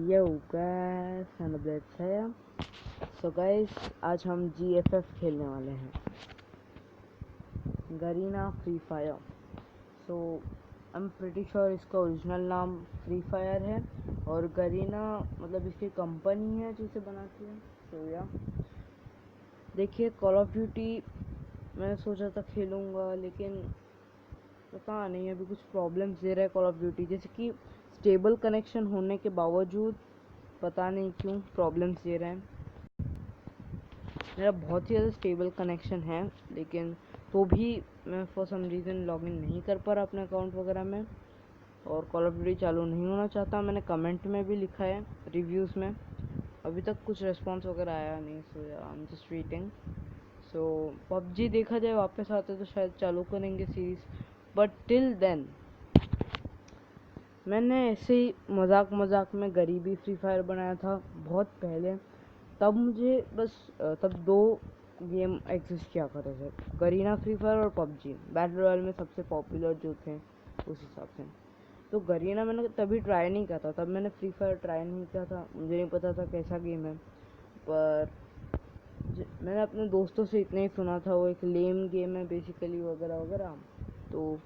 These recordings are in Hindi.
यो गाइस अपडेट्स है। सो गाइस आज हम GFF खेलने वाले हैं, Garena free fire. So I am pretty sure इसका ओरिजिनल नाम फ्री फायर है और गरीना मतलब इसकी कंपनी है जो इसे बनाती है। सो या देखिए, कॉल ऑफ ड्यूटी मैंने सोचा था खेलूँगा, लेकिन पता नहीं अभी कुछ प्रॉब्लम्स दे रहा है कॉल ऑफ ड्यूटी, जैसे कि स्टेबल कनेक्शन होने के बावजूद पता नहीं क्यों प्रॉब्लम्स दे रहे हैं। मेरा बहुत ही ज़्यादा स्टेबल कनेक्शन है, लेकिन तो भी मैं फॉर सम रीज़न लॉगिन नहीं कर पा रहा अपने अकाउंट वगैरह में, और कॉल ऑफ ड्यूटी चालू नहीं होना चाहता। मैंने कमेंट में भी लिखा है, रिव्यूज़ में, अभी तक कुछ रिस्पॉन्स वगैरह आया नहीं। So I am just waiting. So PUBG देखा जाए वापस आते तो शायद चालू करेंगे सीरीज़, बट टिल देन मैंने ऐसे ही मजाक में गरीबी फ्री फायर बनाया था बहुत पहले। तब मुझे बस तब दो गेम एग्जिस्ट किया करते थे, गरीना फ्री फायर और पबजी, बैटल रॉयल में सबसे पॉपुलर जो थे उस हिसाब से। तो गरीना मैंने तभी ट्राई नहीं किया था, तब मैंने फ्री फायर ट्राई नहीं किया था, मुझे नहीं पता था कैसा गेम है। पर मैंने अपने दोस्तों से इतना ही सुना था, वो एक लेम गेम है बेसिकली वगैरह वगैरह। तो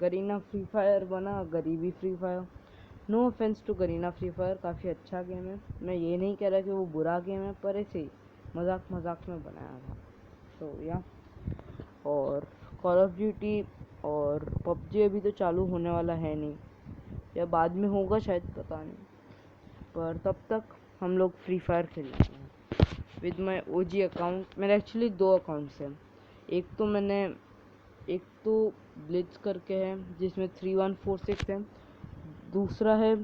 गरीना फ्री फायर बना गरीबी Free Fire. No offence to Garena free Fire, काफ़ी अच्छा गेम है। मैं ये नहीं कह रहा कि वो बुरा गेम है, पर ऐसे ही मजाक में बनाया था। तो या और कॉल ऑफ ड्यूटी और पबजी अभी तो चालू होने वाला है नहीं, या बाद में होगा शायद, पता नहीं। पर तब तक हम लोग फ्री फायर खेल रहे हैं विद माई OG अकाउंट। मेरे एक्चुअली दो अकाउंट्स हैं। एक तो ब्लिट्स करके है जिसमें 3146 है, दूसरा है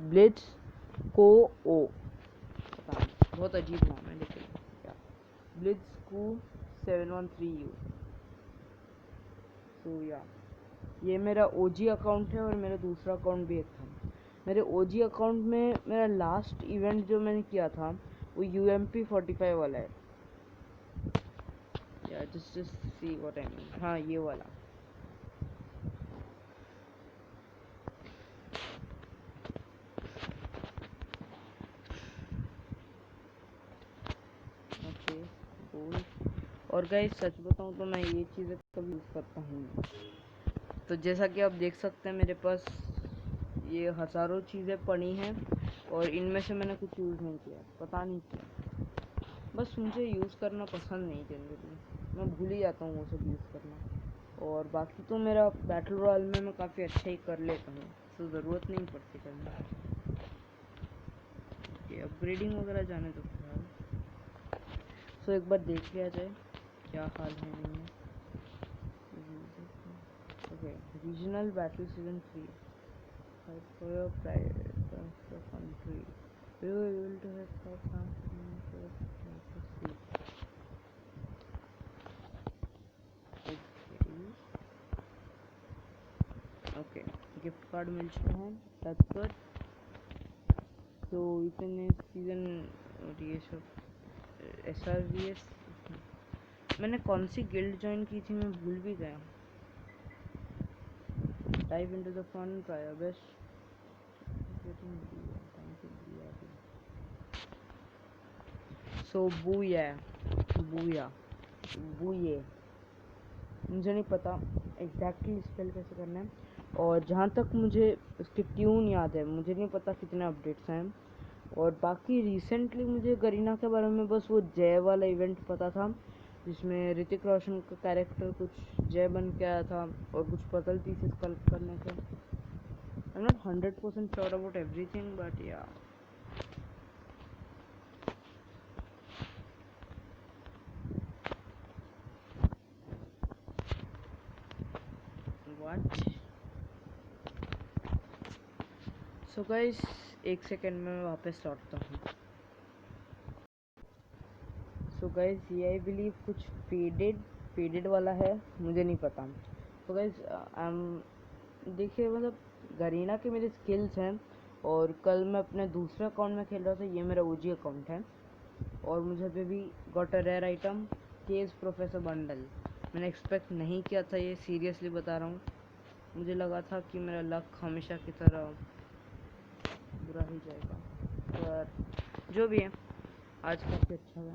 ब्लिट्स को ओ, पता नहीं बहुत अजीब नाम है, लेकिन क्या, ब्लिट्स को 713U। तो या ये मेरा OG अकाउंट है, और मेरा दूसरा अकाउंट भी एक था। मेरे OG अकाउंट में मेरा लास्ट इवेंट जो मैंने किया था वो UMP45 वाला है। या just see what I mean, हाँ ये वाला। और गाइस सच बताऊं तो मैं ये चीज़ें कभी यूज़ करता हूँ। तो जैसा कि आप देख सकते हैं मेरे पास ये हज़ारों चीज़ें पड़ी हैं, और इनमें से मैंने कुछ यूज़ नहीं किया, पता नहीं क्यों। बस मुझे यूज़ करना पसंद नहीं जनरली, मैं भूल ही जाता हूँ वो सब यूज़ करना। और बाकी तो मेरा बैटल रॉयल में मैं काफ़ी अच्छा ही कर लेता हूँ, तो ज़रूरत नहीं पड़ती करना। अपग्रेडिंग वगैरह जाने तो फिलहाल। सो एक बार देख लिया जाए क्या हाल है इनमें। Okay, regional battle season 3, fight for your pride across the country. We were able to have top okay, gift card मिल चुके हैं, दैट्स गुड। तो इतने सीजन ये सब SRVS। मैंने कौन सी गिल्ड ज्वाइन की थी मैं भूल भी गया। Dive into the fun, try your best. So booyah booyah, मुझे नहीं पता एग्जैक्टली स्पेल कैसे करना है, और जहाँ तक मुझे उसके ट्यून याद है, मुझे नहीं पता कितने अपडेट्स हैं। और बाकी रिसेंटली मुझे गरीना के बारे में बस वो जय वाला इवेंट पता था, जिसमें ऋतिक रोशन का कैरेक्टर कुछ जय बन के आया था, और कुछ पजल पीसेस कलेक्ट करने थे। I am not 100% sure about everything, but या सो गाइस एक सेकेंड में मैं वापस लौटता हूँ। सो गाइस ये आई बिलीव कुछ फेडेड वाला है, मुझे नहीं पता। तो गाइस देखिए, मतलब गरीना के मेरे स्किल्स हैं, और कल मैं अपने दूसरे अकाउंट में खेल रहा था, ये मेरा OG अकाउंट है, और मुझे अभी भी got a rare item, case professor bundle. मैंने एक्सपेक्ट नहीं किया था, ये सीरियसली बता रहा हूँ। मुझे लगा था कि मेरा लक हमेशा की तरह बुरा ही जाएगा, पर जो भी है आज काफ़ी अच्छा हुआ।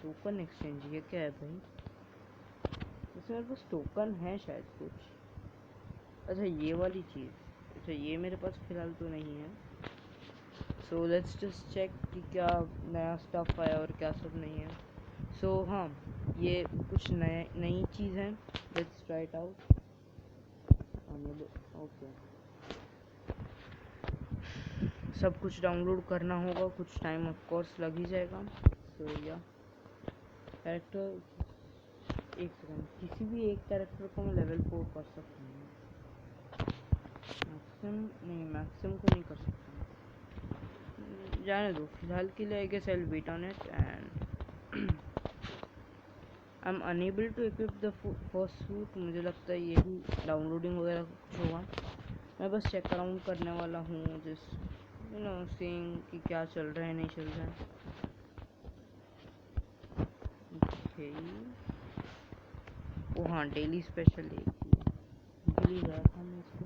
टोकन एक्सचेंज, ये क्या है भाई? इसमें मेरे पास टोकन है शायद कुछ। अच्छा ये वाली चीज़, अच्छा ये मेरे पास फ़िलहाल तो नहीं है। सो लेट्स जस्ट चेक कि क्या नया स्टफ़ आया और क्या सब नहीं है। सो हाँ, ये कुछ नई चीज़ है। Let's try it out. Okay, सब कुछ डाउनलोड करना होगा, कुछ टाइम ऑफ कोर्स लग ही जाएगा। सो या कैरेक्टर, एक सेकंड, किसी भी एक कैरेक्टर को मैं लेवल 4 कर सकता हूँ। मैक्सिमम को नहीं कर सकता, जाने दो फिलहाल के लिए। I guess I will wait on it and I am unable to equip the first suit. मुझे लगता है यही डाउनलोडिंग वगैरह कुछ होगा। मैं बस चेक अराउंड करने वाला हूँ, जस्ट यू नो सीइंग कि क्या चल रहा है नहीं चल रहा है। ओके, वो हाँ डेली स्पेशल एक भूल ही गया था मैं इसको।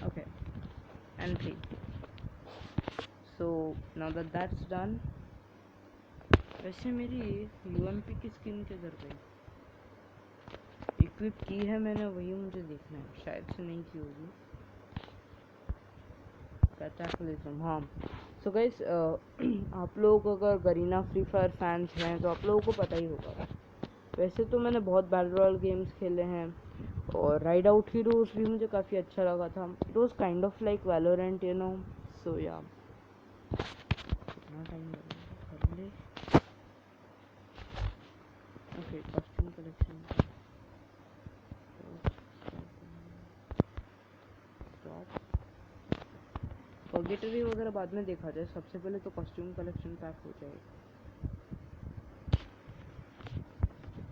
Okay and 3। So now that's done. वैसे मेरी यूएमपी की स्किन किधर गई? इक्विप की है मैंने, वही मुझे देखना है, शायद से नहीं की होगी। कैटाक्लिज्म, हाँ। सो गाइस, आप लोग अगर गरीना फ्री फायर फैंस हैं तो आप लोगों को पता ही होगा। वैसे तो मैंने बहुत बैटल रॉयल गेम्स खेले हैं और राइड आउट हीरोज भी मुझे काफ़ी अच्छा लगा था। It was kind of like Valorant, you know. So yeah कितना टाइम लगेगा कर ले। ओके, कॉस्ट्यूम कलेक्शन फॉर्गेटरी वगैरह बाद में देखा जाए, सबसे पहले तो कॉस्ट्यूम कलेक्शन पैक हो जाएगा।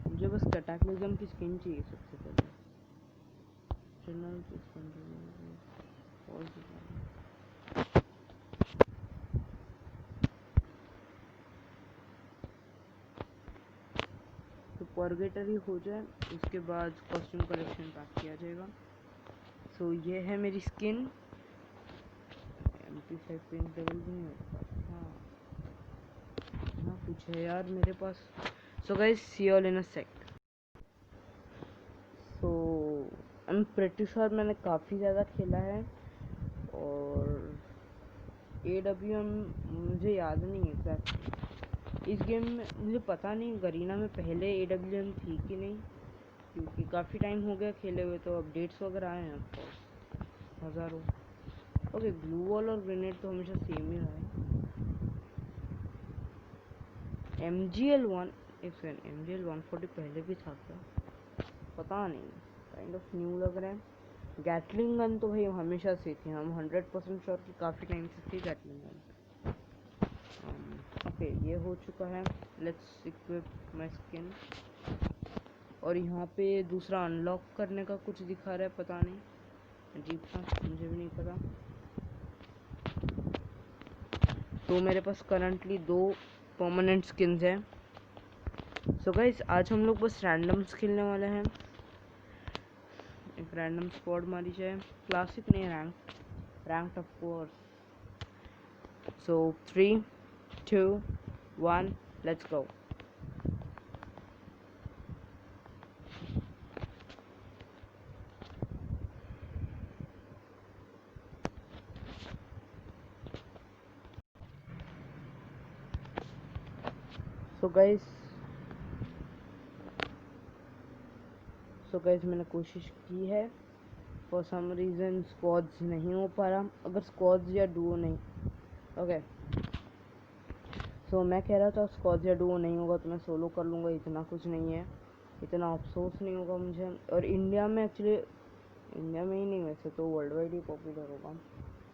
मुझे बस कैटाक्लिज्म की स्किन चाहिए सबसे पहले। तो फॉर्गेटरी हो जाए, उसके बाद कॉस्ट्यूम कलेक्शन पैक किया जाएगा। सो ये है मेरी स्किन। MP5 पिंक लेवल भी नहीं होता, हाँ ना कुछ है यार मेरे पास। So guys, see you all in a sec. So I am pretty sure मैंने काफ़ी ज़्यादा खेला है और AWM मुझे याद नहीं एग्जैक्ट। इस गेम में मुझे पता नहीं गरीना में पहले AWM थी कि नहीं, क्योंकि काफ़ी टाइम हो गया खेले हुए, तो अपडेट्स वगैरह आए हैं ऑफकोर्स हज़ारों। ओके, ग्लू वॉल और ग्रेनेड तो हमेशा सेम ही रहा है। MGL1, एक सेकेंड, MGL 140 पहले भी था क्या? पता नहीं, काइंड ऑफ न्यू लग रहा है। गैटलिंग गन तो भाई हमेशा से थी, हम 100% श्योर कि काफ़ी टाइम से थी गैटलिंग गन। ओके, ये हो चुका है। Let's equip my skin. और यहाँ पे दूसरा अनलॉक करने का कुछ दिखा रहा है, पता नहीं, अजीब सा, मुझे भी नहीं पता। तो मेरे पास करंटली 2 परमानेंट स्किन्स हैं। सो गाइस, आज हम लोग बस रैंडम्स खेलने वाले हैं। एक रैंडम स्क्वाड मारी जाए, क्लासिक नहीं, ranked of course. So 3, 2, 1, let's go. So guys मैंने कोशिश की है, फॉर सम रीज़न स्क्वाड्स नहीं हो पा रहा। अगर स्क्वाड्स या डुओ नहीं, ओके सो मैं कह रहा था स्क्वाड्स या डुओ नहीं होगा तो मैं सोलो कर लूँगा, इतना कुछ नहीं है, इतना अफसोस नहीं होगा मुझे। और इंडिया में एक्चुअली, इंडिया में ही नहीं, वैसे तो वर्ल्ड वाइड ही पॉपुलर होगा।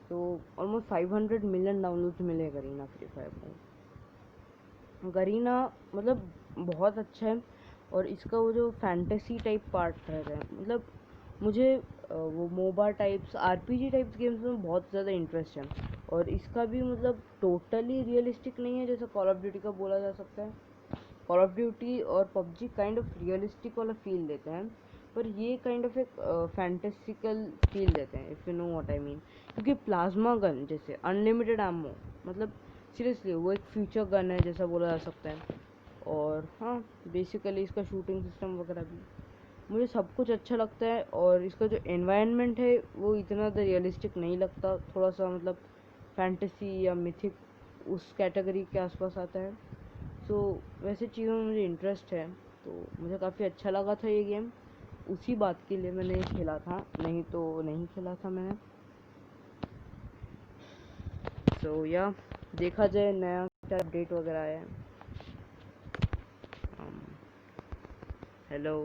तो ऑलमोस्ट 500 मिलियन डाउनलोड्स मिले गरीना फ्री फायर को। गरीना मतलब बहुत अच्छा है, और इसका वो जो फैंटेसी टाइप पार्ट रहता है, मतलब मुझे वो मोबा टाइप्स, RPG टाइप्स गेम्स में बहुत ज़्यादा इंटरेस्ट है। और इसका भी मतलब टोटली रियलिस्टिक नहीं है जैसा कॉल ऑफ ड्यूटी का बोला जा सकता है। कॉल ऑफ ड्यूटी और PUBG काइंड ऑफ रियलिस्टिक वाला फील देते हैं, पर ये काइंड ऑफ एक फैंटेसिकल फील देते हैं, if you know what I mean. क्योंकि प्लाज्मा गन जैसे अनलिमिटेड एमो, मतलब सीरियसली वो एक फ्यूचर गन है जैसा बोला जा सकता है। और हाँ, बेसिकली इसका शूटिंग सिस्टम वगैरह भी मुझे सब कुछ अच्छा लगता है। और इसका जो एनवायरनमेंट है वो इतना ज़्यादा रियलिस्टिक नहीं लगता, थोड़ा सा मतलब फैंटेसी या मिथिक उस कैटेगरी के आसपास आता है। सो वैसे चीज़ों में मुझे इंटरेस्ट है, तो मुझे काफ़ी अच्छा लगा था ये गेम। उसी बात के लिए मैंने खेला था, नहीं तो नहीं खेला था मैंने। सो या देखा जाए नया क्या अपडेट वगैरह आया है। Hello,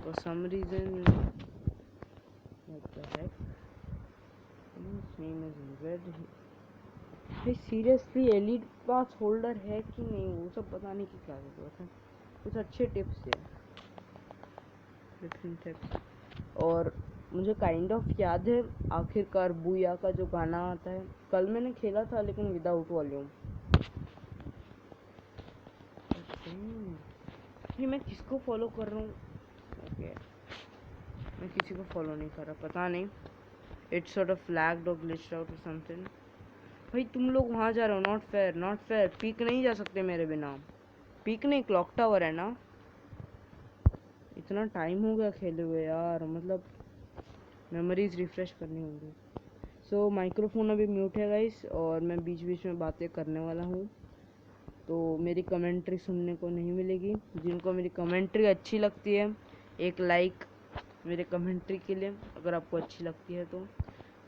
for some reason what the heck, his name is red। भाई सीरियसली एलिट पास होल्डर है कि नहीं वो सब बताने की क्या जरूरत है, कुछ अच्छे टिप्स है, डिफरेंट टिप्स। और मुझे काइंड ऑफ याद है आखिरकार बूया का जो गाना आता है, कल मैंने खेला था लेकिन विदाउट वॉल्यूम। भाई मैं किसको फॉलो कर रहा हूँ? ओके, मैं किसी को फॉलो नहीं कर रहा, पता नहीं, इट्स सॉर्ट ऑफ फ्लैग्ड और ग्लिच्ड आउट और समथिंग। भाई तुम लोग वहाँ जा रहे हो, not fair not fair. Peak नहीं जा सकते मेरे बिना, पीक नहीं, क्लॉक टावर है ना। इतना टाइम हो गया खेले हुए यार, मतलब मेमोरीज रिफ्रेश करनी होंगी। सो माइक्रोफोन अभी म्यूट है गाइस, और मैं बीच बीच में बातें करने वाला हूँ, तो मेरी कमेंट्री सुनने को नहीं मिलेगी। जिनको मेरी कमेंट्री अच्छी लगती है, एक लाइक मेरे कमेंट्री के लिए अगर आपको अच्छी लगती है तो,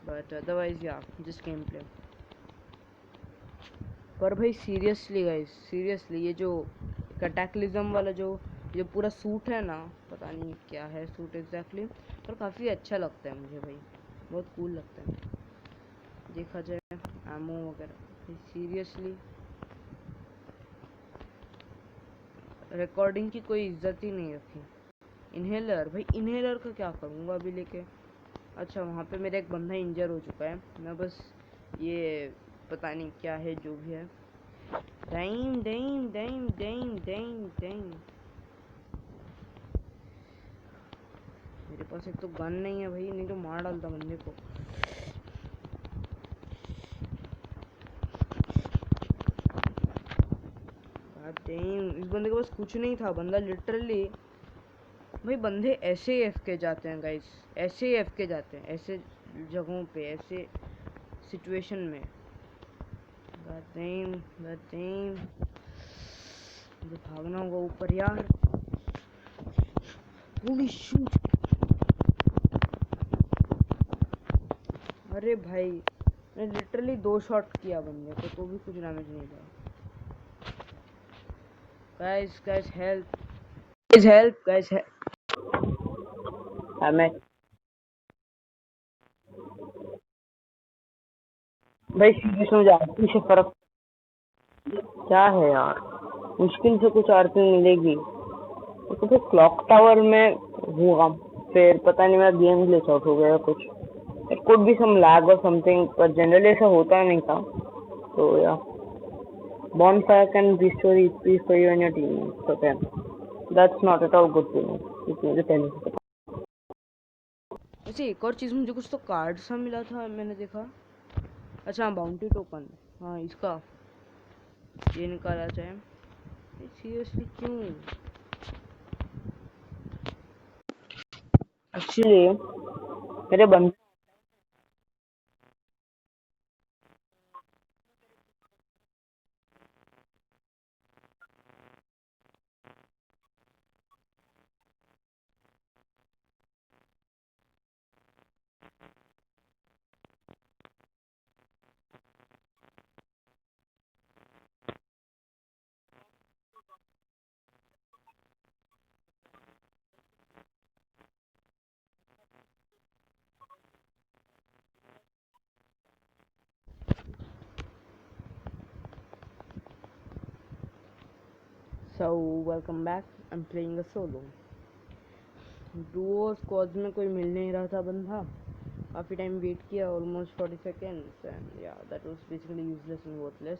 बट अदरवाइज या जस्ट गेम प्ले। पर भाई सीरियसली गाइस, सीरियसली ये जो कैटेक्लिज्म वाला जो पूरा सूट है ना, पता नहीं क्या है सूट एग्जैक्टली, पर काफ़ी अच्छा लगता है मुझे भाई, बहुत कूल लगता है देखा जाए एमो वगैरह। सीरियसली रिकॉर्डिंग की कोई इज्जत ही नहीं रखी। इन्हेलर, भाई इन्हेलर का क्या करूँगा अभी लेके। अच्छा, वहाँ पे मेरा एक बंदा इंजर हो चुका है, मैं बस ये पता नहीं क्या है जो भी है। Dam dam dam dam dam dam, मेरे पास एक तो गन नहीं है भाई, नहीं तो मार डालता बंदे को। डैम, इस बंदे के पास कुछ नहीं था, बंदा लिटरली, भाई बंदे ऐसे एफ के जाते हैं गाइस, ऐसे एफ के जाते हैं ऐसे जगहों पे, ऐसे सिचुएशन में। गॉड डैम, मुझे भागना होगा ऊपर यार। होली शूट, अरे भाई मैं लिटरली 2 शॉट किया बंदे को, तो भी कुछ डैमेज नहीं था। Guys guys help, guys help, guys help. मैं भाई सीरियस में आरपी से फर्क क्या है यार, मुश्किल से कुछ आरपी मिलेगी। तो फिर क्लॉक टावर में हुआ, फिर पता नहीं मेरा गेम ग्लिच आउट हो गया कुछ, it could be some lag और समथिंग, पर जनरली ऐसा होता नहीं था। तो या bonfire can restore peace for you and your team, so then that's not at all good to know, क्योंकि मुझे पहले से पता। वैसे एक और चीज़, मुझे कुछ तो कार्ड सा मिला था मैंने देखा। अच्छा बाउंटी टोकन, हाँ इसका ये निकाला जाए। सीरियसली क्यों? एक्चुअली मेरे बंदे, so welcome back, I am playing a solo. Duo squad में कोई मिल नहीं रहा था बंदा, काफ़ी टाइम वेट किया, ऑलमोस्ट 40 seconds, एंड या that was basically useless and worthless.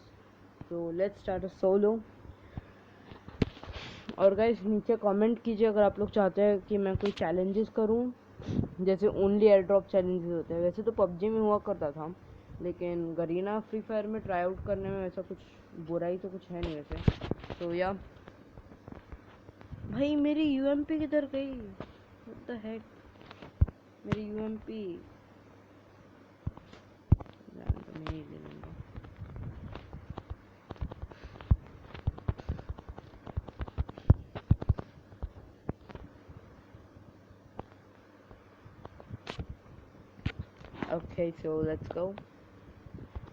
So let's start a solo. और गाइस नीचे कमेंट कीजिए अगर आप लोग चाहते हैं कि मैं कोई चैलेंजेस करूं, जैसे ओनली एयर ड्रॉप चैलेंजेस होते हैं। वैसे तो पबजी में हुआ करता था, लेकिन गरीना फ्री फायर में ट्राई आउट करने में वैसा कुछ बुराई तो कुछ है नहीं वैसे। तो या भाई मेरी यूएमपी किधर गई? व्हाट द हेक, मेरी यूएमपी नहीं ले लूँगा। Okay so let's go.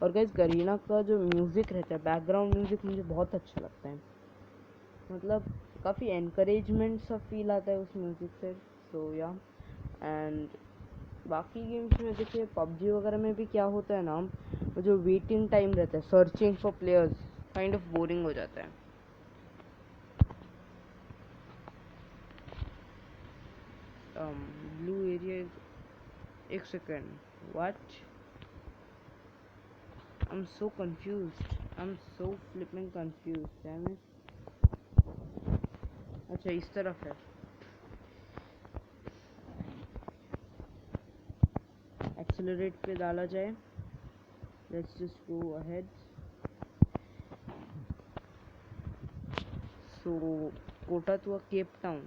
और गाइस गरीना का जो म्यूज़िक रहता है, बैकग्राउंड म्यूज़िक, मुझे बहुत अच्छा लगता है। मतलब काफ़ी एनकरेजमेंट सा फील आता है उस म्यूज़िक से। सो या एंड बाकी गेम्स में देखिए पबजी वगैरह में भी क्या होता है ना, वो जो वेटिंग टाइम रहता है, searching for players, kind of boring हो जाता है। ब्लू एरिया, एक second, what? I'm so confused. I'm so flipping confused. Damn it. अच्छा इस तरफ है। एक्सेलरेट पे डाला जाए। Let's just go ahead. So Kota to Cape Town.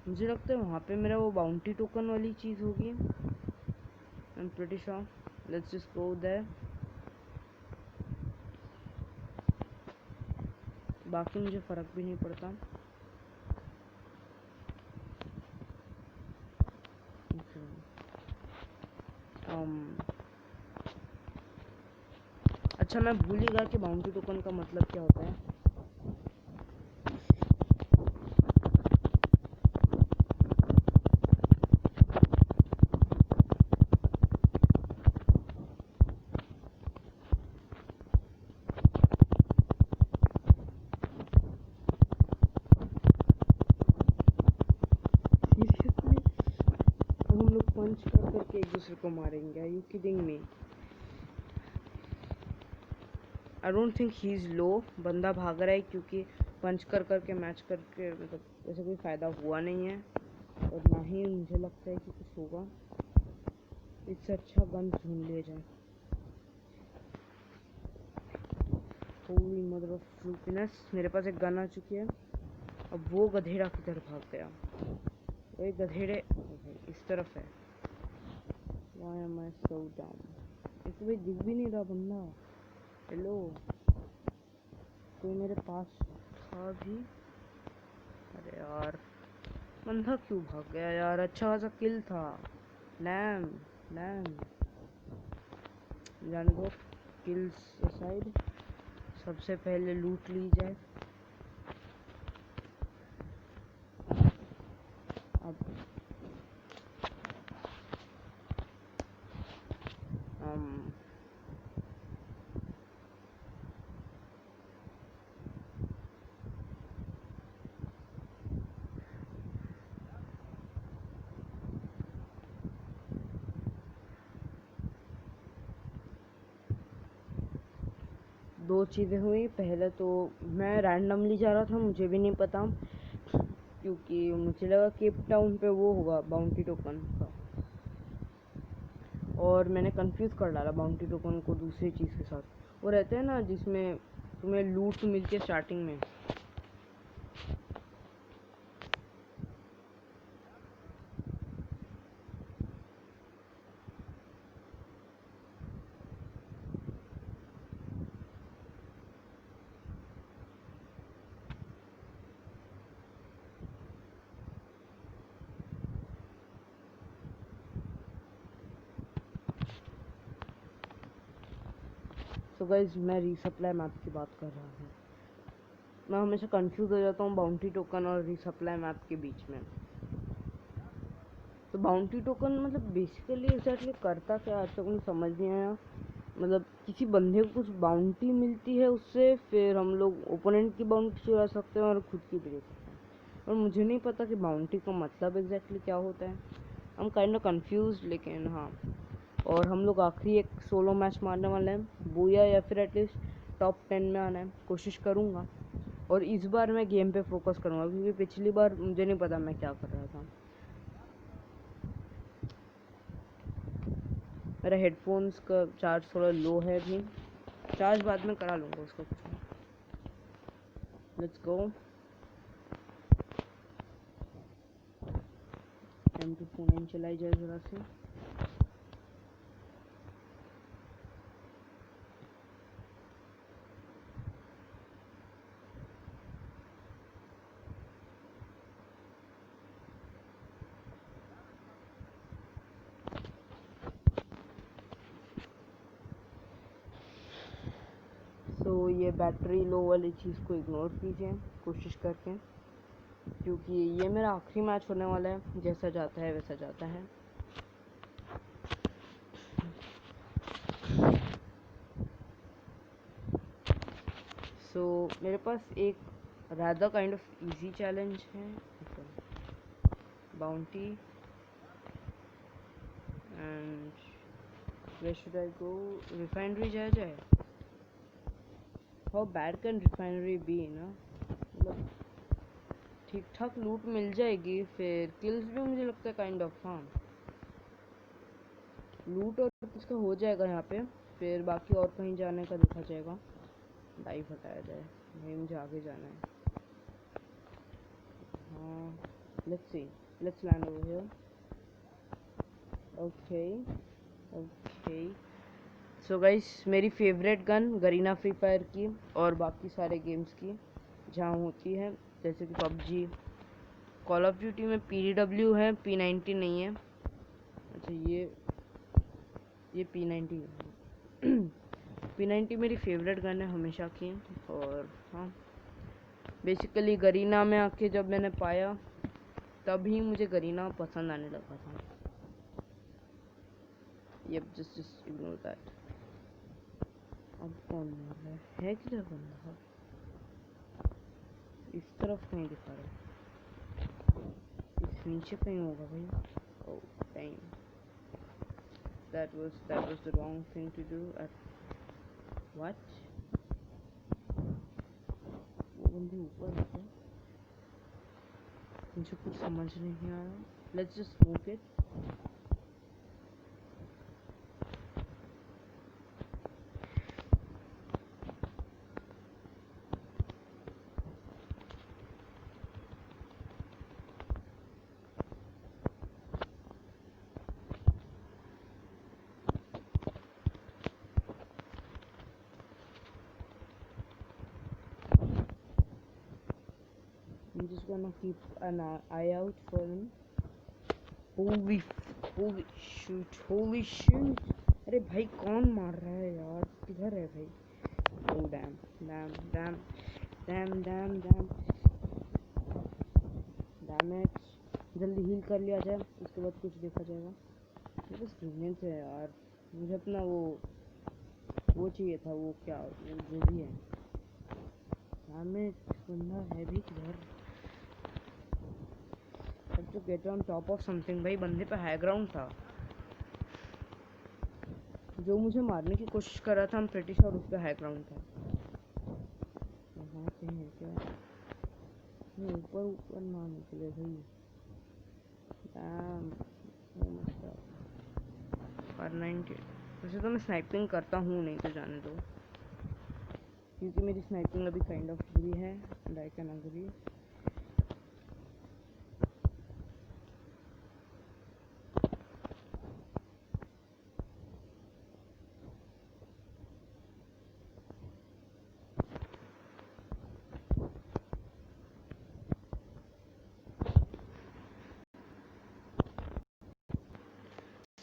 मुझे लगता है वहाँ पे मेरा वो बाउंटी टोकन वाली चीज़ होगी। I'm pretty sure. Let's just go there. बाकी मुझे फ़र्क भी नहीं पड़ता। अच्छा मैं भूल ही गया कि बाउंटी टोकन का मतलब क्या होता है। सीरियसली हम लोग पंच कर करके एक दूसरे को मारेंगे? Are you kidding me? I don't think he is low. बंदा भाग रहा है क्योंकि पंच कर करके मैच करके मतलब वैसे कोई फ़ायदा हुआ नहीं है, और ना ही मुझे लगता है कि कुछ होगा। इससे अच्छा गन ढूंढ लिया जाए। होली मदर ऑफ फ्लूपीनेस, मेरे पास एक गन आ चुकी है। अब वो गधेड़ा किधर भाग गया? वही गधेड़े इस तरफ है। Why am I so dumb? एक तो भाई दिख भी नहीं रहा बंदा। हेलो, कोई मेरे पास था भी? अरे यार बंदा क्यों भाग गया यार? अच्छा खासा किल था। लैम लैम जाने दो। किल्स असाइड, सबसे पहले लूट ली जाए। अब 2 चीज़ें हुई। पहले तो मैं रैंडमली जा रहा था, मुझे भी नहीं पता, क्योंकि मुझे लगा केप टाउन पे वो होगा बाउंटी टोकन का, और मैंने कंफ्यूज कर डाला बाउंटी टोकन को दूसरी चीज़ के साथ। वो रहते हैं ना जिसमें तुम्हें लूट मिलती है स्टार्टिंग में। तो गाइस मैं रीसप्लाई मैप की बात कर रहा हूँ। मैं हमेशा कंफ्यूज हो जाता हूँ बाउंटी टोकन और रीसप्लाई मैप के बीच में। तो बाउंटी टोकन मतलब बेसिकली एग्जैक्टली करता क्या, आज तक मुझे समझ नहीं आया। मतलब किसी बंदे को कुछ बाउंटी मिलती है उससे, फिर हम लोग ओपोनेंट की बाउंटी चुरा सकते हैं और खुद की भी ले सकते हैं। और मुझे नहीं पता कि बाउंटी का मतलब एग्जैक्टली क्या होता है। I am kind of confuse, लेकिन हाँ और हम लोग आखिरी एक सोलो मैच मारने वाले हैं, बूया, या फिर एटलीस्ट टॉप 10 में आना है, कोशिश करूँगा। और इस बार मैं गेम पे फोकस करूँगा, क्योंकि पिछली बार मुझे नहीं पता मैं क्या कर रहा था। मेरा हेडफोन्स का चार्ज थोड़ा लो है अभी, चार्ज बाद में करा लूँगा उसको कुछ नहीं। Let's go. M249 चलाई जाए ज़रा से। तो ये बैटरी लो वाली चीज़ को इग्नोर कीजिए कोशिश करके, क्योंकि ये मेरा आखिरी मैच होने वाला है। जैसा जाता है वैसा जाता है। मेरे पास एक rather kind of easy challenge है, bounty, and where should I go? Refinery जाए। How bad can refinery be no, मतलब ठीक ठाक लूट मिल जाएगी, फिर किल्स भी मुझे लगता है काइंड ऑफ, हाँ लूट और इसका हो जाएगा यहाँ पे, फिर बाकी और कहीं जाने का देखा जाएगा। डाइव हटाया जाए, नहीं मुझे आगे जाना है। हाँ let's see, let's land over here. Okay so guys, मेरी favourite gun Garena free fire की और बाकी सारे गेम्स की जहाँ होती है, जैसे कि पबजी, कॉल ऑफ ड्यूटी में PDW है, P90 नहीं है। अच्छा ये P90 है। P90 मेरी फेवरेट गन है हमेशा की। और हाँ बेसिकली गरीना में आके जब मैंने पाया तभी मुझे गरीना पसंद आने लगा था। Yep, just ignore that. अब कौन मार रहा है किधर बंदा? इस तरफ कहीं दिखा रहा है, इस नीचे कहीं होगा भाई। Oh dang, that was the wrong thing to do. What? वो बंदे ऊपर है क्या? मुझे कुछ समझ नहीं आ रहा। Let's just smoke it. I'm just gonna keep an eye out for him. Holy shoot! अरे भाई कौन मार रहा है यार? किधर है भाई? Oh damn it! जल्दी हील कर लिया जाए, उसके बाद कुछ देखा जाएगा। मेरे पास ग्रेनेड्स है यार, मुझे अपना वो चाहिए था, वो क्या वो जो भी है। damn it! बंदा है भी किधर? to get on top of something। भाई बंदे पे हाई ग्राउंड था, जो मुझे मारने की कोशिश कर रहा था। हम प्रिटी श्योर उस पे हाई ग्राउंड था। वहाँ पे है क्या? ऊपर ना निकले भाई। R90 वैसे तो मैं स्नाइपिंग करता हूँ, नहीं तो जाने दो, क्योंकि मेरी स्नाइपिंग अभी काइंड ऑफ बुरी है and I can agree.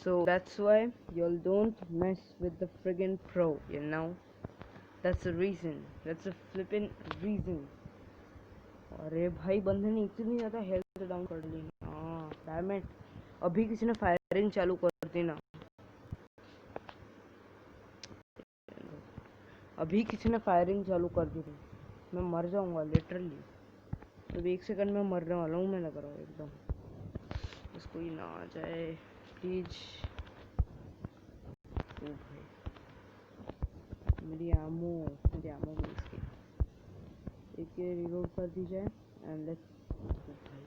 So that's why y'all don't mess with the friggin' pro, you know? That's the reason. That's the flippin' reason. अरे भाई बंदे ने इतनी ज़्यादा हेल्थ डाउन कर ली। हाँ डैम इट, अभी किसी ने फायरिंग चालू कर दी ना, अभी किसी ने फायरिंग चालू कर दी थी, मैं मर जाऊंगा लिटरली। तो 1 सेकंड में मरने वाला हूँ मैं, लग रहा हूँ एकदम। बस कोई ना आ जाए प्लीज। ओ भाई मेरी आमो मिल गई। एक ये रिलोड कर दी जाए एंड लेट्स। भाई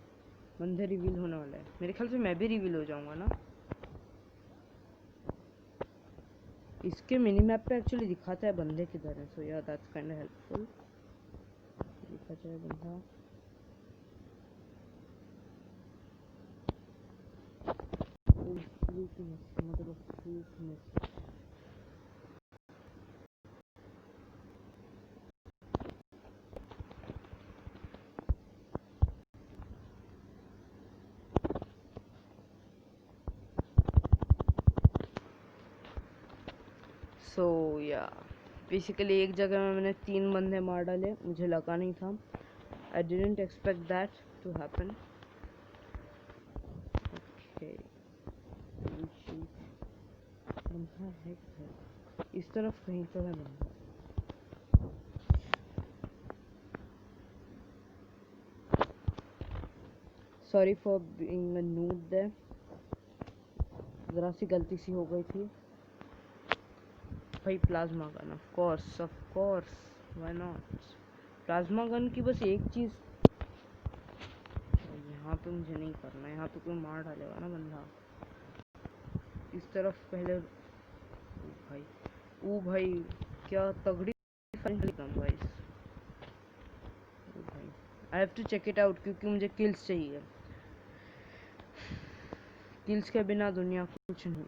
बंदे रिवील होने वाला है, मेरे ख्याल से मैं भी रिवील हो जाऊंगा ना। इसके मिनी मैप पे एक्चुअली दिखाता है बंदे किधर है, सो या दैट्स काइंड ऑफ हेल्पफुल। दिखाता है बंदा। मतलब सो या बेसिकली एक जगह में मैंने 3 बंदे मार डाले, मुझे लगा नहीं था। I didn't expect that to happen. Okay बंदा है इस तरफ कहीं तो है बंदा। Sorry for being a noob there, ज़रा सी गलती सी हो गई थी भाई। Plasma gun of course why not. Plasma gun की बस एक चीज़, यहाँ पे मुझे नहीं करना, यहाँ पे कोई मार डालेगा ना बंदा। इस तरफ पहले ओ भाई क्या तगड़ी भाई। I have to check it out क्योंकि मुझे किल्स चाहिए। किल्स के बिना दुनिया कुछ नहीं।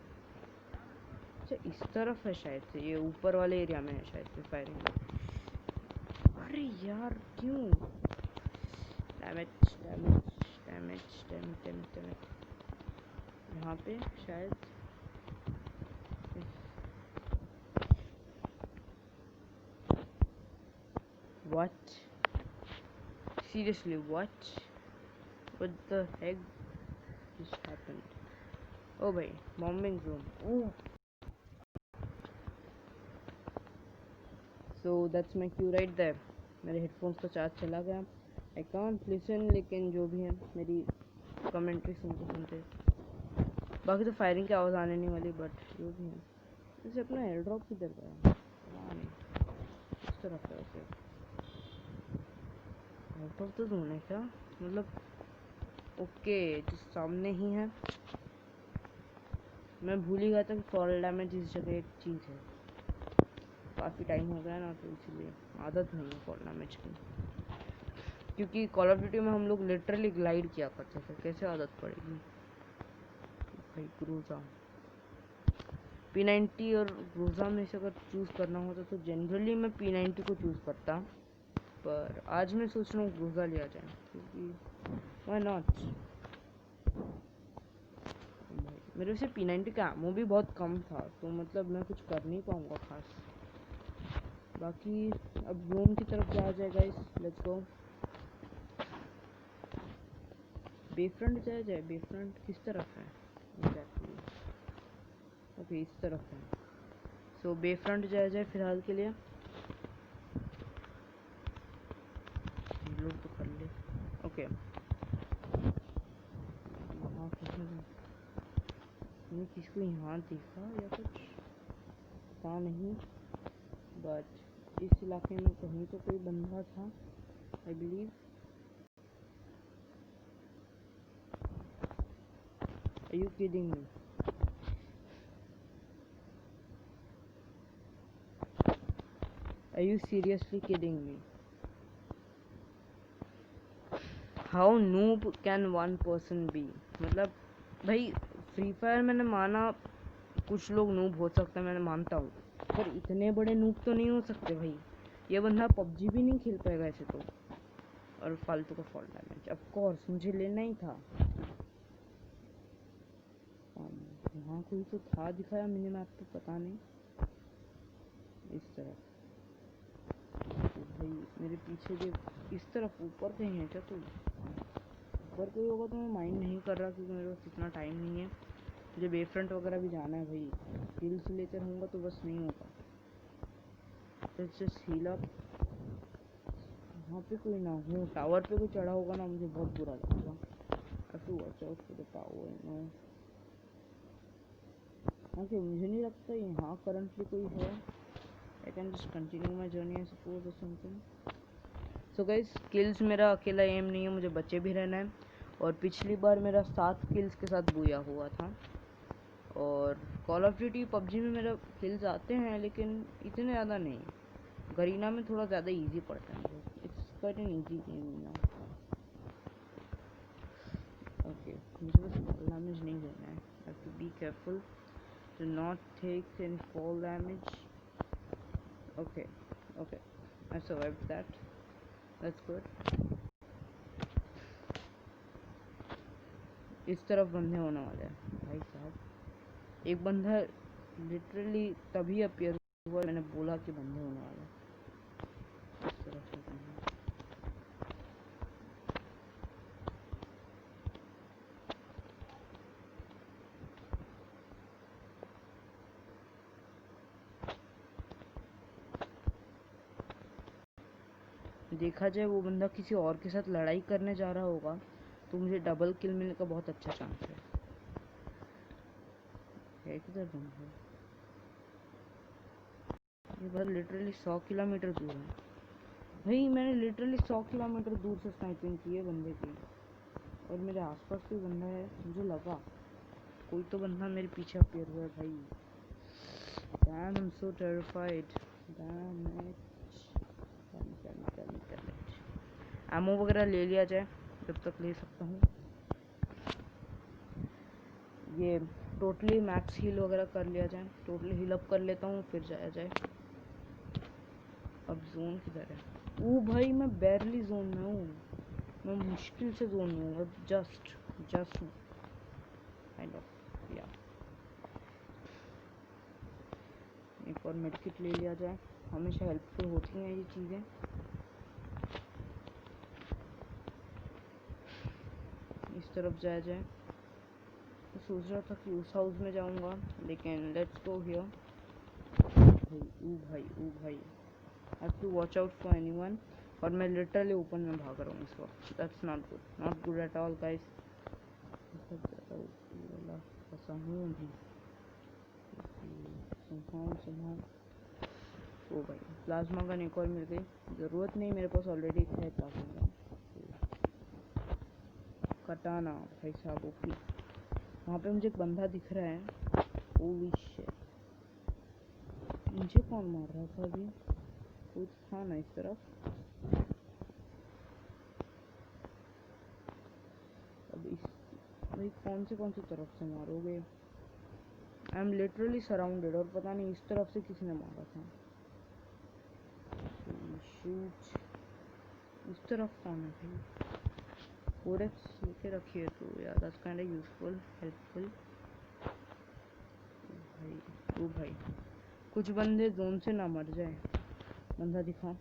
अच्छा इस तरफ है शायद से, ये ऊपर वाले एरिया में है शायद से फायरिंग। अरे यार क्यों? डैमेज यहाँ पे शायद। What? Seriously, what? What the heck just happened? Oh भाई bombing room. Ooh. So that's my cue right there. मेरे हेडफोन्स का चार्ज चला गया। I can't listen, लेकिन जो भी है मेरी कमेंट्री सुनते सुनते, बाकी तो फायरिंग की आवाज़ आने नहीं वाली, बट जो भी है। वैसे अपना एयर ड्रॉप किधर गया? इस तरफ है वैसे। आउट ऑफ द जोन है क्या? मतलब ओके जो सामने ही है। मैं भूल ही गया था कि फॉल डैमेज इस जगह एक चीज़ है। काफ़ी टाइम हो गया ना, तो इसलिए आदत नहीं है फॉल डैमेज की। क्योंकि कॉल ऑफ ड्यूटी में हम लोग लिटरली ग्लाइड किया करते थे, कैसे आदत पड़ेगी भाई। ग्रोजा P90 और ग्रोजा में से अगर चूज़ करना होता तो जनरली मैं P90 को चूज़ करता, पर आज मैं सोच रहा हूँ ग्रोजा लिया जाए क्योंकि व्हाई नॉट। मेरे से P90 का एमो भी बहुत कम था, तो मतलब मैं कुछ कर नहीं पाऊँगा खास। बाकी अब जोन की तरफ जाया जाए गाइस, लेट्स गो। बेफ्रंट जाया जाए। बेफ्रंट किस तरफ है एग्जैक्टली? ओके इस तरफ है। सो बेफ्रंट जाया जाए फिलहाल के लिए। लोग तो कर ले। ओके यहाँ मैंने किसको यहाँ देखा या कुछ पता नहीं, बट इस इलाके में कहीं तो कोई बंदा था I believe. Are you kidding me? Are you seriously kidding me? How noob can one person be? मतलब भाई फ्री फायर मैंने माना कुछ लोग नूब हो सकते हैं, मैंने मानता हूँ, पर इतने बड़े नूब तो नहीं हो सकते भाई। ये बंदा पबजी भी नहीं खेल पाएगा ऐसे तो। और फालतू का फॉल डैमेज ऑफ कोर्स मुझे लेना ही था। यहाँ कोई तो था दिखाया मिनी मैप पे, पता नहीं। इस तरफ तो भाई मेरे पीछे देख, इस तरफ ऊपर कहीं है क्या? तो ऊपर कोई होगा तो मैं माइंड नहीं कर रहा क्योंकि मेरे पास इतना टाइम नहीं है। मुझे बेफ्रंट वगैरह भी जाना है भाई, हिल्स लेते रहूँगा तो बस नहीं होगा। Just heal up. वहाँ पे कोई ना हो, टावर पे कोई चढ़ा होगा ना, मुझे बहुत बुरा लगेगा। I have to watch out for the tower, you know. Okay, मुझे नहीं लगता यहाँ करंटली कोई है। I can just continue my journey I suppose और समथिंग। सो गाइस, किल्स मेरा अकेला एम नहीं है, मुझे बचे भी रहना है। और पिछली बार मेरा 7 किल्स के साथ बूया हुआ था। और कॉल ऑफ ड्यूटी पबजी में मेरा किल्स आते हैं लेकिन इतने ज़्यादा नहीं। गरीना में थोड़ा ज़्यादा इजी पड़ता है मुझे। It's quite an easy game now. Okay, मुझे बस डैमेज नहीं देना है। I have to be careful to not take any fall damage. Okay okay, I survived that, that's good. इस तरफ बंदे होने वाले हैं भाई साहब। एक बंदा लिटरली तभी अपीयर हुआ मैंने बोला कि बंदे होने वाले हैं। इस तरफ से बंदे देखा जाए वो बंदा किसी और के साथ लड़ाई करने जा रहा होगा तो मुझे डबल किल मिलने का बहुत अच्छा चांस है। किधर बंदा है? ये बंदा लिटरली 100 किलोमीटर दूर है भाई। मैंने लिटरली 100 किलोमीटर दूर से स्नाइपिंग की है बंदे की। और मेरे आसपास कोई बंदा है, मुझे लगा कोई तो बंदा मेरे पीछे अपीयर हुआ है भाई। Damn, I'm so terrified. Damn it. Ammo वगैरह ले लिया जाए जब तक ले सकता हूँ। ये टोटली मैक्स हील वगैरह कर लिया जाए, टोटली हील अप कर लेता हूँ फिर जाया जाए। अब जोन किधर है? ओ भाई, मैं बैरली जोन में हूँ। मैं मुश्किल से जोन में हूँ, जस्ट हूँ काइंड ऑफ या। एक और मेडिकिट ले लिया जाए, हमेशा हेल्पफुल होती हैं ये चीज़ें। इस तरफ जाया जाए। तो सोच रहा था कि उस हाउस में जाऊंगा लेकिन लेट्स गो हियर। भाई I have to watch out for anyone. और मैं लिटरली ओपन में भाग रहा हूँ इस वक्त। That's not good at all guys. फंसा हूँ अभी somehow। ओ भाई, प्लाज्मा गन एक और मिल गई। ज़रूरत नहीं, मेरे पास ऑलरेडी एक है प्लाज्मा गन। कटाना भाई साहब ओपी। वहाँ पे मुझे एक बंदा दिख रहा है। होली शिट, मुझे कौन मार रहा था अभी? कोई था ना इस तरफ। अब इस भाई कौन से तरफ से मारोगे? आई एम लिटरली सराउंडेड और पता नहीं इस तरफ से किसने मारा था। शूट, इस तरफ कौन है भाई? कोडेक्स लेके रखिए तो यार, that's kind of useful, helpful. भाई ओ भाई, कुछ बंदे जोन से ना मर जाए। बंदा दिखाओ।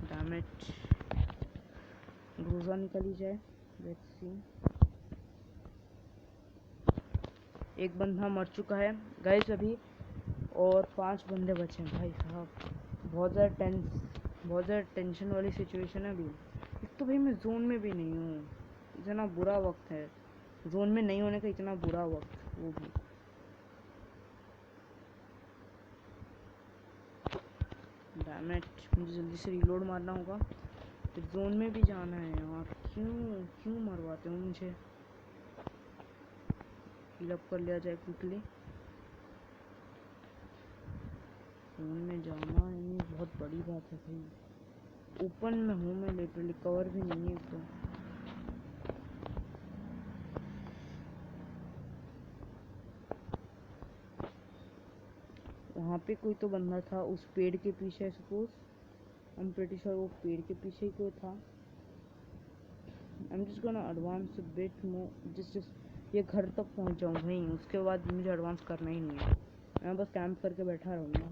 डैम इट, रोजा निकली जाए। Let's see. एक बंदा मर चुका है गाइस अभी, और 5 बंदे बचे हैं भाई साहब। बहुत ज़्यादा टेंशन वाली सिचुएशन है अभी। एक तो भाई मैं जोन में भी नहीं हूँ, इतना बुरा वक्त है जोन में नहीं होने का, इतना बुरा वक्त वो भी। डैम इट, मुझे जल्दी से रीलोड मारना होगा, फिर जोन में भी जाना है यार। क्यों मरवाते हो मुझे? हील अप कर लिया जाए क्विकली। जोन में जाना ये बहुत बड़ी बात है भाई। ओपन में हूँ मैं, लिटरली कवर भी नहीं है तो। वहाँ पे कोई तो बंदा था उस पेड़ के पीछे, suppose I am pretty sure वो पेड़ के पीछे ही कोई था। आई am just gonna advance a bit more, just ये घर तक पहुँच जाऊँ भाई, उसके बाद मुझे एडवांस करना ही नहीं है। मैं बस कैंप करके बैठा रहूँगा।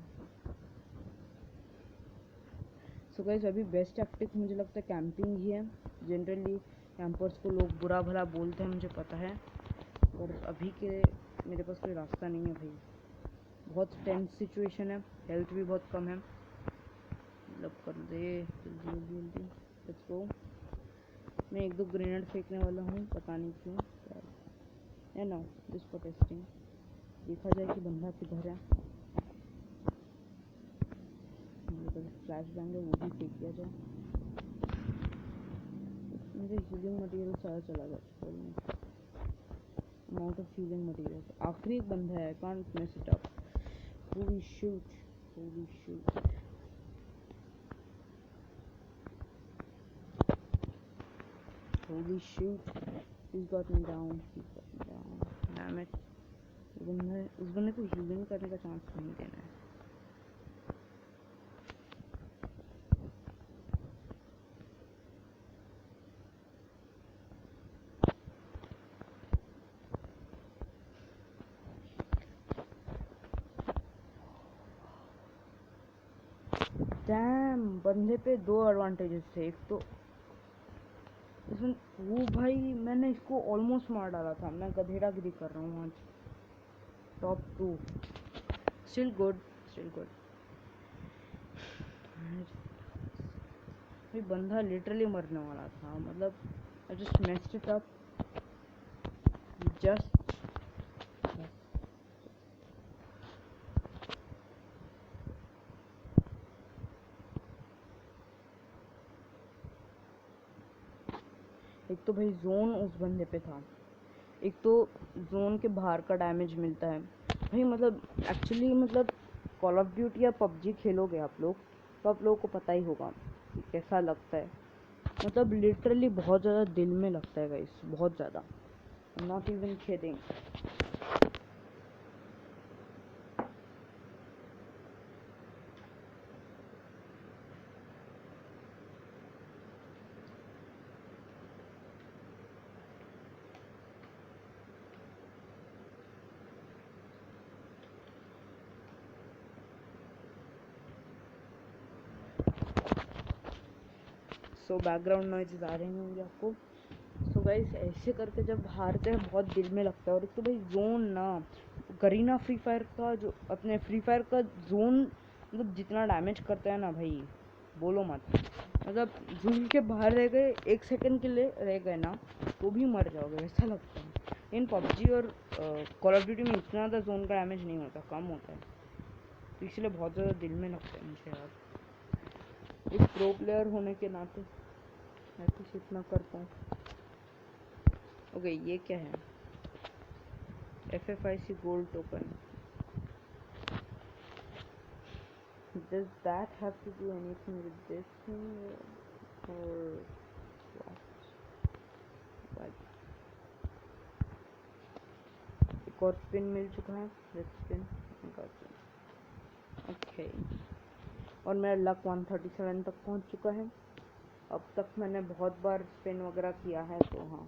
सो गाइस, अभी बेस्ट टैक्टिक मुझे लगता है कैंपिंग ही है। जनरली कैंपर्स को लोग बुरा भला बोलते हैं, मुझे पता है, और अभी के मेरे पास कोई रास्ता नहीं है भाई। बहुत टेंस सिचुएशन है, हेल्थ भी बहुत कम है। मतलब कर दे जल्दी जल्दी जल्दी, लेट्स गो। मैं एक दो ग्रेनेड फेंकने वाला हूँ, पता नहीं क्यों है ना, जस्ट फॉर टेस्टिंग। देखा जाए कि बंदा किधर है। फ्लैश बैंग है, वो भी फेंक दिया जाए। मुझे हीलिंग मटेरियल सारा चला गया, अमाउंट ऑफ हीलिंग मटेरियल। आखिरी एक बंदा है, can't miss it up. Holi shoot, Holi shoot, holy shoot, he's got me down, he's got me down, damn it। उस बंदे को हीलिंग करने का चांस नहीं देना है। डैम, बंदे पे दो एडवांटेजेस थे। एक तो इसमें वो भाई, मैंने इसको ऑलमोस्ट मार डाला था। मैं गधेड़ागिरी कर रहा हूँ आज। Top 2, still good, still good. भाई बंदा लिटरली मरने वाला था, मतलब I just messed it up, just. एक तो भाई जोन उस बंदे पे था, एक तो जोन के बाहर का डैमेज मिलता है भाई। मतलब एक्चुअली मतलब कॉल ऑफ ड्यूटी या पबजी खेलोगे आप लोग तो आप लोगों को पता ही होगा कि कैसा लगता है। मतलब लिटरली बहुत ज़्यादा दिल में लगता है गाइस, बहुत ज़्यादा, not even kidding. So background noise आ रहे होंगे आपको। सो गाइस, ऐसे करके जब हारते हैं बहुत दिल में लगता है। और एक तो भाई जोन ना, गरीना फ्री फायर का जो अपने फ्री फायर का जोन, मतलब जितना डैमेज करता है ना भाई, बोलो मत। मतलब जोन के बाहर रह गए, 1 सेकंड के लिए रह गए ना तो भी मर जाओगे, ऐसा लगता है। इन पबजी और कॉल ऑफ ड्यूटी में इतना ज़्यादा जोन का डैमेज नहीं होता, कम होता है, तो इसलिए बहुत ज़्यादा दिल में लगता है मुझे यार। एक प्रो प्लेयर होने के नाते एटलीस्ट इतना कर पाऊँ। ओके, ये क्या है? FFIC gold token. Does that have to do anything with this thing or what? What? एक और स्पिन मिल चुका है, लेट्स स्पिन। ओके, और मेरा लक 137 तक पहुंच चुका है। अब तक मैंने बहुत बार स्पिन वगैरह किया है, तो हाँ।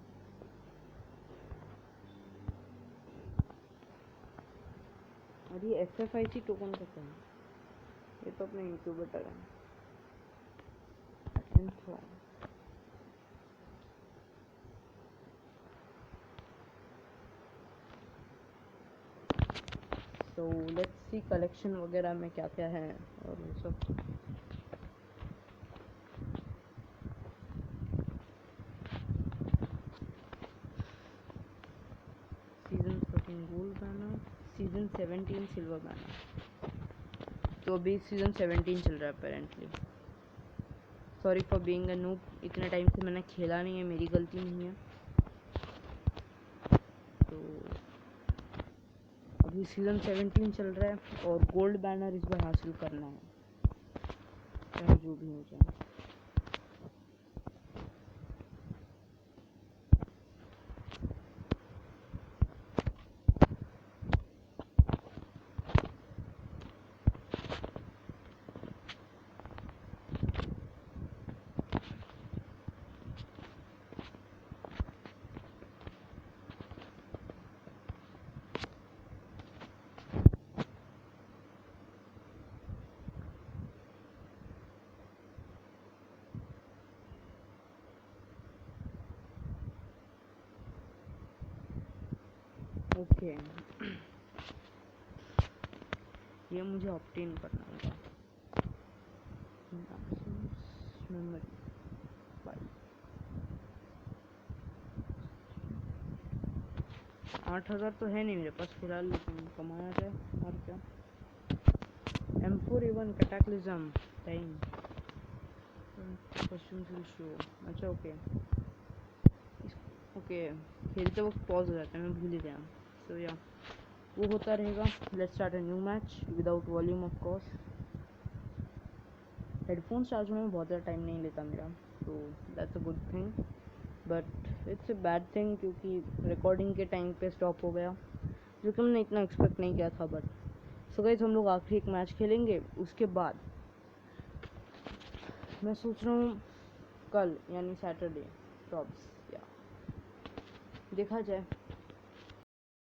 और ये FFIC टोकन कैसे है? ये तो अपने इंक्यूबेटर है। तो लेट्स सी कलेक्शन वगैरह में क्या क्या है और वो सब। Season 14 gold banner, season 17 silver banner. तो अभी सीजन 17 चल रहा है apparently. Sorry for being a noob, इतने टाइम से मैंने खेला नहीं है, मेरी गलती नहीं है। तो अभी सीजन 17 चल रहा है और गोल्ड बैनर इस बार हासिल करना है, चाहे जो भी हो जाए। ओके ये मुझे ऑब्टेन करना होगा। मेमोरी 8,000 तो है नहीं मेरे पास फिलहाल, लेकिन कमाया जाए और क्या। M4A1 cataclysm time show. अच्छा ओके ओके, खेलते वक्त पॉज हो जाता है, मैं भूल ही गया। सो या वो होता रहेगा। Let's start a new match without volume of course. Headphones charge होने में बहुत ज़्यादा टाइम नहीं लेता मेरा, तो that's a good thing, but it's a bad thing क्योंकि रिकॉर्डिंग के टाइम पे स्टॉप हो गया, जो कि मैंने इतना एक्सपेक्ट नहीं किया था। बट सो गाइस, हम लोग आखिरी एक मैच खेलेंगे, उसके बाद मैं सोच रहा हूँ कल यानी सैटरडे टॉप्स, या देखा जाए,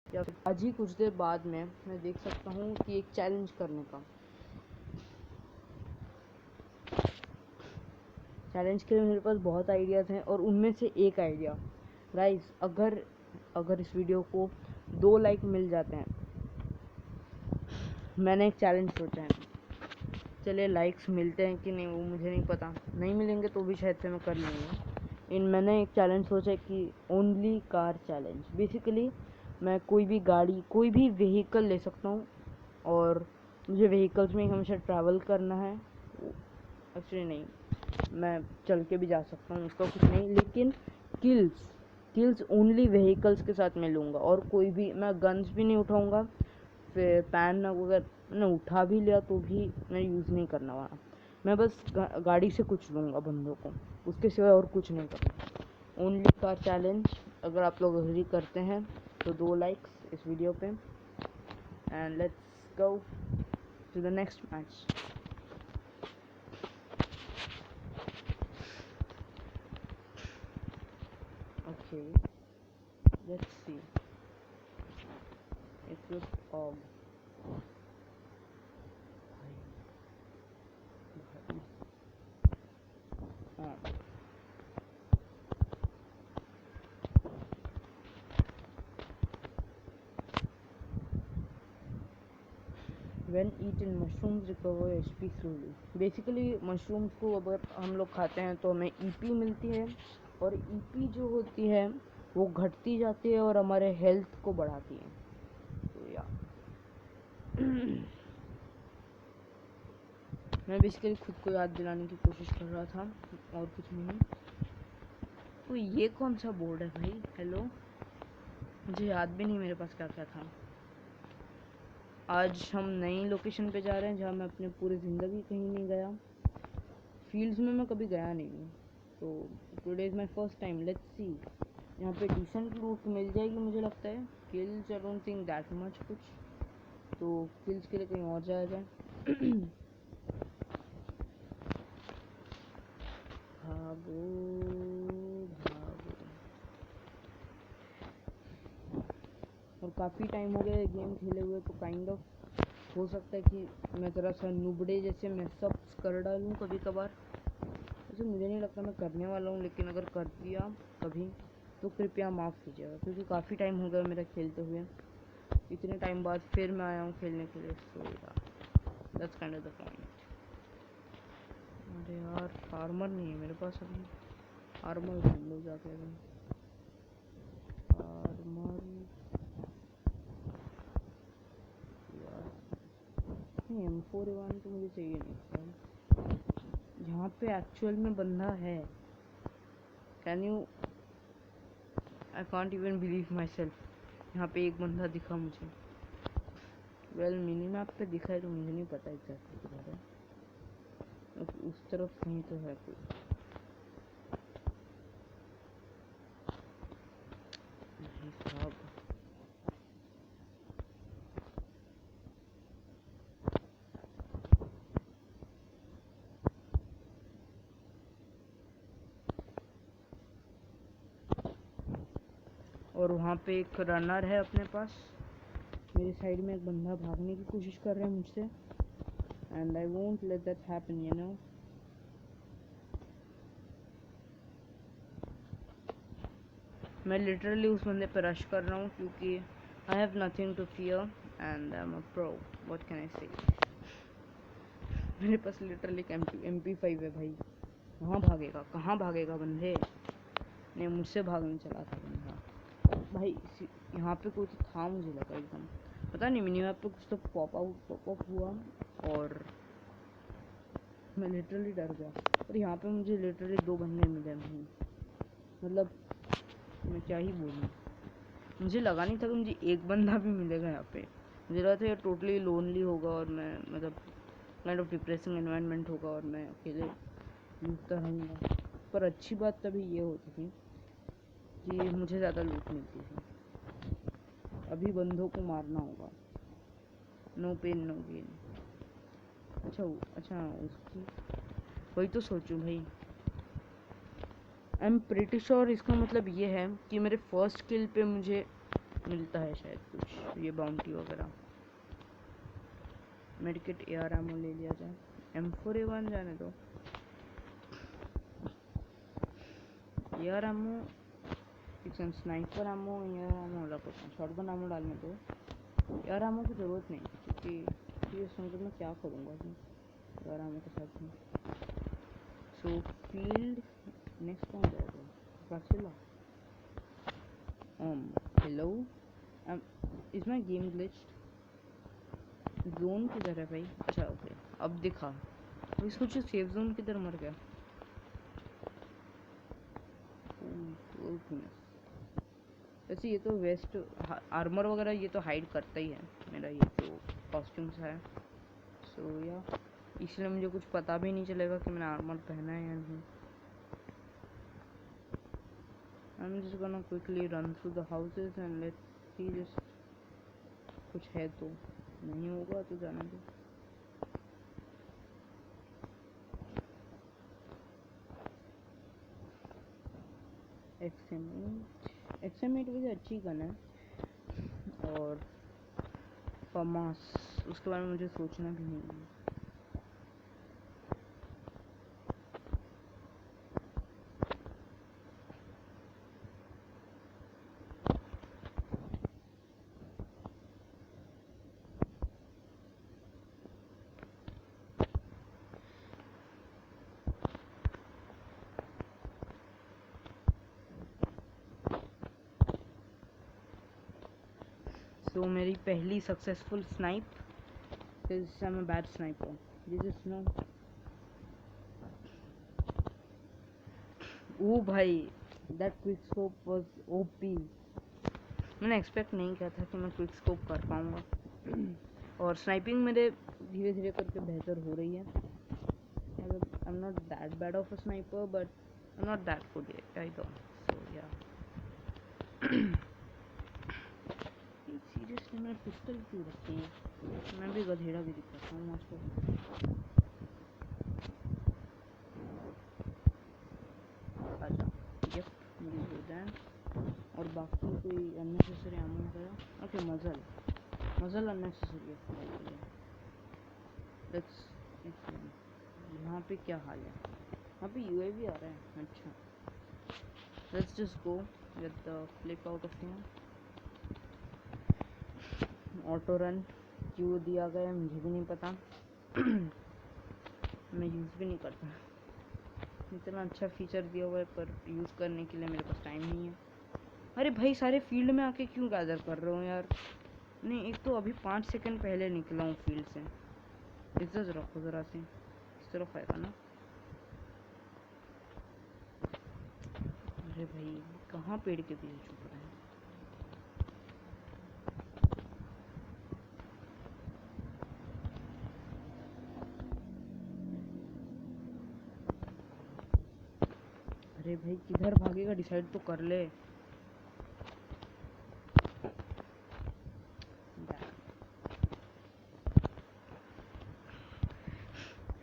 या फिर आज ही कुछ देर बाद में मैं देख सकता हूँ कि एक चैलेंज करने का। चैलेंज के लिए मेरे पास बहुत आइडियाज़ हैं, और उनमें से एक आइडिया गाइस, अगर इस वीडियो को 2 लाइक मिल जाते हैं, मैंने एक चैलेंज सोचा है। चलिए लाइक्स मिलते हैं कि नहीं वो मुझे नहीं पता, नहीं मिलेंगे तो भी शायद से मैं कर लूँगा। मैंने एक चैलेंज सोचा है कि ओनली कार चैलेंज। बेसिकली मैं कोई भी गाड़ी, कोई भी व्हीकल ले सकता हूँ, और मुझे व्हीकल्स में हमेशा ट्रैवल करना है। एक्चुअली नहीं, मैं चल के भी जा सकता हूँ, उसका कुछ नहीं, लेकिन किल्स ओनली व्हीकल्स के साथ मैं लूँगा, और कोई भी मैं गन्स भी नहीं उठाऊँगा। फिर पैन अगर मैंने उठा भी लिया तो भी मैं यूज़ नहीं करना वाला, मैं बस गाड़ी से कुछ लूँगा बंदों को, उसके सिवाय और कुछ नहीं करूँगा। ओनली कार चैलेंज, अगर आप लोग एग्री करते हैं तो 2 लाइक्स इस वीडियो पे, and let's go to the next match. Okay, let's see. It looks odd. When eaten, mushrooms recover HP slowly. Basically mushrooms को अगर हम लोग खाते हैं तो हमें EP मिलती है, और EP जो होती है वो घटती जाती है और हमारे हेल्थ को बढ़ाती है। तो या मैं बेसिकली खुद को याद दिलाने की कोशिश कर रहा था, और कुछ नहीं। तो ये कौन सा बोर्ड है भाई? हेलो, मुझे याद भी नहीं मेरे पास क्या क्या था। आज हम नई लोकेशन पे जा रहे हैं जहाँ मैं अपने पूरी ज़िंदगी कहीं नहीं गया, फील्ड्स में मैं कभी गया नहीं हूँ, तो today is my first time. Let's see, यहाँ पे डिसेंट लूट मिल जाएगी मुझे लगता है। Kills I don't think that much कुछ, तो किल्स के लिए कहीं और जाया जाए। भागो भागो, और काफ़ी टाइम हो गया गेम खेले हुए, तो काइंड ऑफ हो सकता है कि मैं ज़रा सा नुबड़े जैसे मैसअप्स कर डालूँ कभी कभार। वैसे मुझे नहीं लगता मैं करने वाला हूँ, लेकिन अगर कर दिया कभी तो कृपया माफ़ कीजिएगा, क्योंकि काफ़ी टाइम हो गया मेरा खेलते हुए। इतने टाइम बाद फिर मैं आया हूँ खेलने के लिए, so that's kind of the point. अरे यार, आर्मर नहीं है मेरे पास अभी, आर्मर ढूंढ लो जाके अभी। आर्मर नहीं, M4A1 तो मुझे चाहिए नहीं। यहाँ पे एक्चुअल में बंदा है, can you, I can't even believe my self. यहाँ पे एक बंदा दिखा मुझे। वेल मिनी मैप पे दिखा है, तो मुझे नहीं पता एग्जैक्टली किधर है, उस तरफ कहीं तो है कोई। साहब, और वहाँ पे एक रनर है अपने पास, मेरे साइड में एक बंदा भागने की कोशिश कर रहा है मुझसे, and I won't let that happen, you know. मैं लिटरली उस बंदे पे रश कर रहा हूँ, क्योंकि I have nothing to fear, and I'm a pro. What can I say? मेरे पास लिटरली MP5 है भाई। कहाँ भागेगा बंदे। नहीं, मुझसे भागने चला था बंदा भाई। यहाँ पे कोई तो था, मुझे लगा एकदम, पता नहीं, मिनी मैप पे कुछ तो पॉप अप हुआ और मैं लिटरली डर गया। और यहाँ पे मुझे लिटरली 2 बंदे मिले भाई। मतलब मैं क्या ही बोलूँ, मुझे लगा नहीं था कि मुझे एक बंदा भी मिलेगा यहाँ पे। मुझे लगा था ये टोटली लोनली होगा और मैं मतलब काइंड ऑफ डिप्रेसिंग एनवायरनमेंट होगा और मैं अकेले लूटता रहूँगा। पर अच्छी बात तभी ये होती थी कि मुझे ज़्यादा लूट मिलती थी। अभी बंदों को मारना होगा, नो पेन नो गेन। अच्छा उसकी वही तो सोचूं भाई। आई एम प्रिटी श्योर इसका मतलब ये है कि मेरे फर्स्ट किल पे मुझे मिलता है शायद कुछ ये बाउंटी वगैरह। मेडिकेट AR एमो ले लिया जाए, M4A1 जाने दो। AR ammo, sniper ammo, AR ammo अलग होता है, शॉटगन एमो डालने दो। AR एमो की ज़रूरत नहीं, क्योंकि ये समझ मैं क्या करूँगा AR एमो के साथ में। सो फील्ड नेक्स्ट कौन जाएगा? Godzilla. Hello. Is my game glitched? Zone किधर है भाई? अच्छा ओके, अब दिखा। अभी सोचो सेफ जोन किधर मर गया। वैसे ये तो वेस्ट आर्मर वगैरह ये तो हाइड करता ही है मेरा ये जो कॉस्ट्यूम्स है। सो या इसलिए मुझे कुछ पता भी नहीं चलेगा कि मैंने आर्मर पहना है या नहीं। I'm just gonna quickly run through the houses and let's see just कुछ है तो, नहीं होगा तो जाना दो। XM8 वैसे अच्छी गन है। और FAMAS उसके बारे में मुझे सोचना भी नहीं है। So मेरी पहली successful snipe, because I'm a bad sniper. You just know. ओ भाई, that quick scope was OP. मैंने एक्सपेक्ट नहीं किया था कि मैं क्विक स्कोप कर पाऊँगा। और स्नाइपिंग मेरे धीरे धीरे करके बेहतर हो रही है। I'm not that bad of a sniper, but I'm not that good either. So yeah. Seriously मैंने पिस्टल क्यों रखी है? मैं भी गधेड़ा भी दिखाता हूँ आपको। अच्छा यप, मुझे हो जाए। और बाकी कोई अननेसेसरी एमो वगैरह। ओके, मजल अननेसेसरी है। लेट्स यहाँ पे क्या हाल है? यहाँ पे UAV आ रहा है। अच्छा, let's just go with the flip out of here. Auto run क्यों दिया गया मुझे भी नहीं पता। मैं यूज़ भी नहीं करता। इतना अच्छा फीचर दिया हुआ है पर यूज़ करने के लिए मेरे पास टाइम नहीं है। अरे भाई, सारे फील्ड में आके क्यों गैदर कर रहे हो यार? नहीं, एक तो अभी 5 सेकंड पहले निकला हूँ फील्ड से। इज्जत रखो ज़रा सी, इस तरफ आएगा ना। अरे भाई, कहाँ पेड़ के पीछे छुप रहा है? अरे भाई, किधर भागेगा? डिसाइड तो कर ले।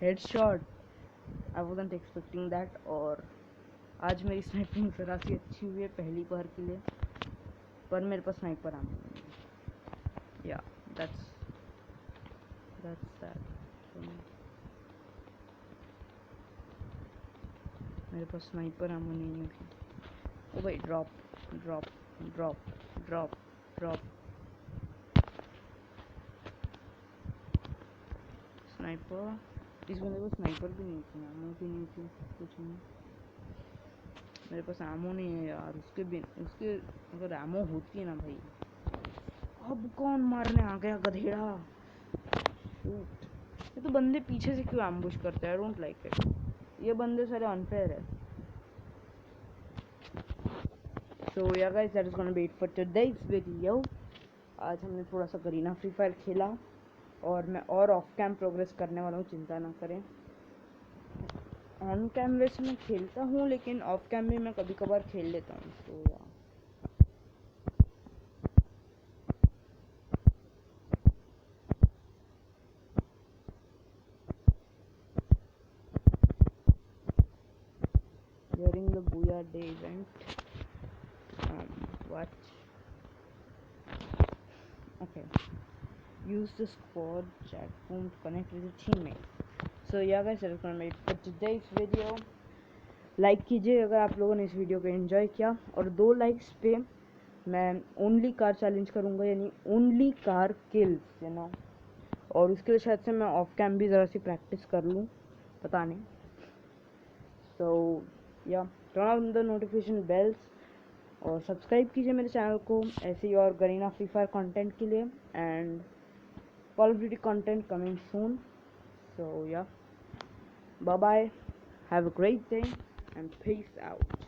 Headshot, I wasn't expecting that. और आज मेरी स्नाइपिंग ज़रा सी अच्छी हुई है पहली बार के लिए, पर मेरे पास स्नाइपर आम नहीं है। या दैट्स दैट। मेरे पास स्नाइपर आम नहीं है। ओ भाई, drop drop drop drop drop. Sniper, इस बंदे को स्नाइपर भी नहीं थी, एमो भी नहीं थी, कुछ नहीं। मेरे पास एमो नहीं है यार, उसके अगर एमो होती है ना भाई। अब कौन मारने आ गया गधेड़ा। शूट, ये तो बंदे पीछे से क्यों एम्बुश करते हैं, आई डोंट लाइक इट। ये बंदे सारे अनफेयर है। सो या guys, that is gonna be it for today's video. आज हमने थोड़ा सा गरीना फ्री फायर खेला और मैं और ऑफ कैम प्रोग्रेस करने वाला हूँ, चिंता ना करें। ऑन कैम वैसे मैं खेलता हूँ, लेकिन ऑफ कैम भी मैं कभी कभार खेल लेता हूँ। तो या during the Booyah Day event, what? Okay. Use the squad chat room to connect with your teammates. So yeah guys, that's gonna be it for today's video. Like कीजिए अगर आप लोगों ने इस वीडियो को एंजॉय किया, और 2 लाइक्स पे मैं ओनली कार चैलेंज करूँगा, यानी only car kills, you know. और उसके लिए शायद से मैं ऑफ कैम भी ज़रा सी प्रैक्टिस कर लूँ, पता नहीं। सो या turn on the notification bells और सब्सक्राइब कीजिए मेरे चैनल को ऐसे ही और गरीना फ्री फायर कंटेंट के लिए, and call of duty content coming soon. So yeah bye bye, have a great day and peace out.